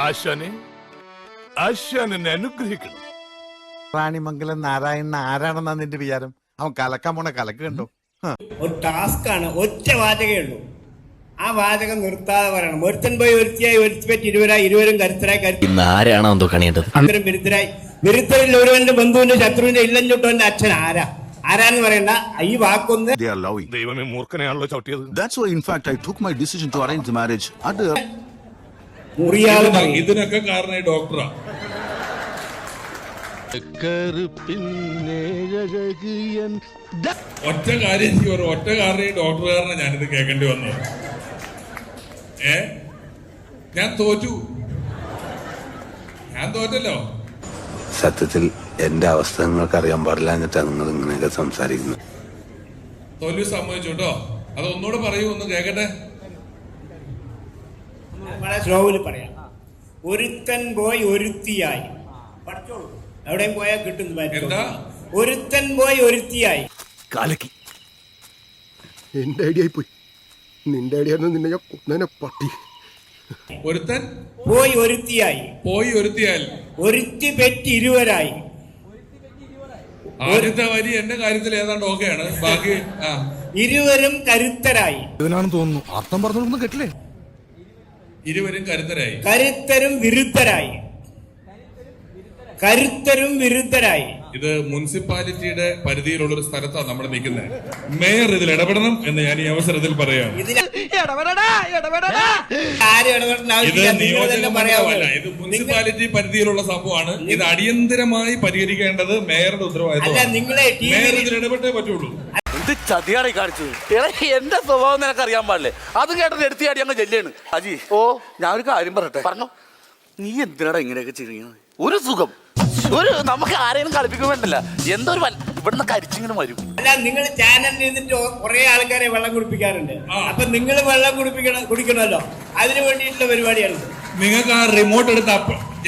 ആശാനെ അനുഗ്രഹിക്കണം. റാണിമംഗലം നാരായണൻ ആരാണെന്നാ നിന്റെ വിചാരം? അവൻ കലക്കാൻ പോണ കലക്ക് കണ്ടോ? ഒരു ടാസ്കാണ്, ഒറ്റ വാചകമേ ഉള്ളൂ. ആ വാചകം നിർത്താതെ പറയണം. ഒരുത്തൻ പോയി ഒരുത്തിയായി, ഒരുത്തിപ്പറ്റി ഇരുവരായി, ഇരുവരും കരുത്തരായി, വിരുദ്ധരായി. വിരുദ്ധരിൽ ഒരുവന്റെ ബന്ധുവിന്റെ ശത്രുവിന്റെ ഇല്ലഞ്ഞൊട്ടവന്റെ അച്ഛൻ ആരാന്ന് പറയണ്ട. ഈ വാക്കൊന്ന് ദൈവമേ, മൂർഖനെയാണല്ലോ ചവിട്ടിയത്. That's why in fact I took my decision to arrange the marriage. ഇതിനൊക്കെ കാരണം ഡോക്ടറാ. ഒറ്റ കാര്യം ഒറ്റ കാരണം ഡോക്ടറുകാരനെ ഞാനിത് കേൾക്കേണ്ടി വന്നത്. ഞാൻ തോറ്റല്ലോ. സത്യത്തിൽ എന്റെ അവസ്ഥ നിങ്ങൾക്ക് അറിയാൻ പാടില്ല എന്നിട്ടാണ് നിങ്ങൾ ഇങ്ങനെയൊക്കെ സംസാരിക്കുന്നത്. തോൽവി സമ്മതിച്ചു കേട്ടോ. അത് ഒന്നുകൂടെ പറയൂ, ഒന്ന് കേക്കട്ടെ. സ്ലോവില് പറയാം. ഒരുത്തൻ പോയി ഒരുത്തിയായി. പഠിച്ചോളൂ, എവിടെയും പോയാൽ കിട്ടുന്നു. എന്താ? ഒരുത്തൻ പോയി ഒരുത്തിയായി. കാലക്കി എന്റെ ഐഡിയ പോയി. നിന്റെ ഐഡിയ നിന്നെ ഞാൻ കൊന്നേനെ പട്ടി. ഒരുത്തൻ പോയി ഒരുത്തിയായി. ഒരുത്തി പെറ്റി ഇരുവരായി. ആദ്യത്തെ വരി എന്റെ കാര്യത്തിൽ ഏതാണ്ട് ഓക്കെയാണ്. ബാക്കി ഇരുവരും കരുത്തരായി. ഇതിനാണെന്ന് തോന്നുന്നു. അർത്ഥം പറഞ്ഞൊന്നും കേട്ടില്ലേ? ഇരുവരും കരുത്തരായി. കരുത്തരും വിരുദ്ധരായി. ഇത് മുനിസിപ്പാലിറ്റിയുടെ പരിധിയിലുള്ള ഒരു സ്ഥലത്താണ് നമ്മൾ നിൽക്കുന്നത്. മേയർ ഇതിൽ ഇടപെടണം എന്ന് ഞാൻ ഈ അവസരത്തിൽ പറയാം. ഇത് നിയോജകമല്ല, ഇത് മുനിസിപ്പാലിറ്റി പരിധിയിലുള്ള സംഭവമാണ്. ഇത് അടിയന്തരമായി പരിഹരിക്കേണ്ടത് മേയറുടെ ഉത്തരവാദിത്തമാണ്. മേയർ ഇതിൽ ഇടപെട്ടേ പറ്റുള്ളൂ. ഇത് ചതിയാണി കാണിച്ചത്. എന്റെ സ്വഭാവം നിനക്ക് അറിയാൻ പാടില്ലേ? അത് കേട്ടത് എടുത്തിയാടി അങ്ങ് ചെല്ലാണ്. അജി, ഞാനൊരു കാര്യം പറയട്ടെ. പറഞ്ഞോ. നീ എന്തിനാടാ ഇങ്ങനെയൊക്കെ ചെയ്യുന്നത്? ഒരു സുഖം, നമുക്ക് ആരെയും കളിപ്പിക്കാൻ വേണ്ടല്ല. എന്തോ ഒരു ഇവിടുന്ന് കരിച്ചിങ്ങനെ വരും. അല്ല, നിങ്ങൾ ചാനലിൽ ഇരുന്നിട്ട് കുറെ ആൾക്കാരെ വെള്ളം കുടിപ്പിക്കാറുണ്ട്. അപ്പൊ നിങ്ങൾ വെള്ളം കുടിക്കണമല്ലോ, അതിനു വേണ്ടിയിട്ടുള്ള പരിപാടിയാണ്. നിങ്ങൾക്ക് ആ റിമോട്ട് എടുത്ത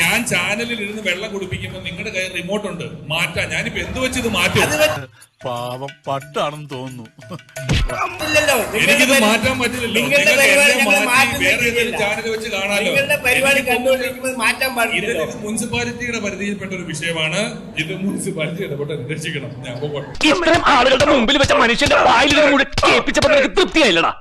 ഞാൻ ചാനലിൽ ഇരുന്ന് വെള്ളം കുടിപ്പിക്കുമ്പോ നിങ്ങളുടെ കയ്യിൽ റിമോട്ട് ഉണ്ട്, മാറ്റാം. ഞാനിപ്പോ എന്ത് വെച്ച് ഇത് മാറ്റും? പാവം പട്ടാണെന്ന് തോന്നുന്നു. എനിക്കിത് മാറ്റാൻ പറ്റില്ലല്ലോ. വേറെ ഏതെങ്കിലും ചാനൽ വെച്ച് കാണാലോ. ഇത് മുനിസിപ്പാലിറ്റിയുടെ പരിധിയിൽപ്പെട്ട ഒരു വിഷയമാണ്. ഇത് മുനിസിപ്പാലിറ്റി ഇടപെട്ട് അന്വേഷിക്കണം. ഞാൻ ഇത്തരം ആളുകളുടെ മുമ്പിൽ വെച്ച മനുഷ്യന്റെ വായിൽ കേൾപ്പിച്ചപ്പോൾ തൃപ്തിയായില്ലടാ.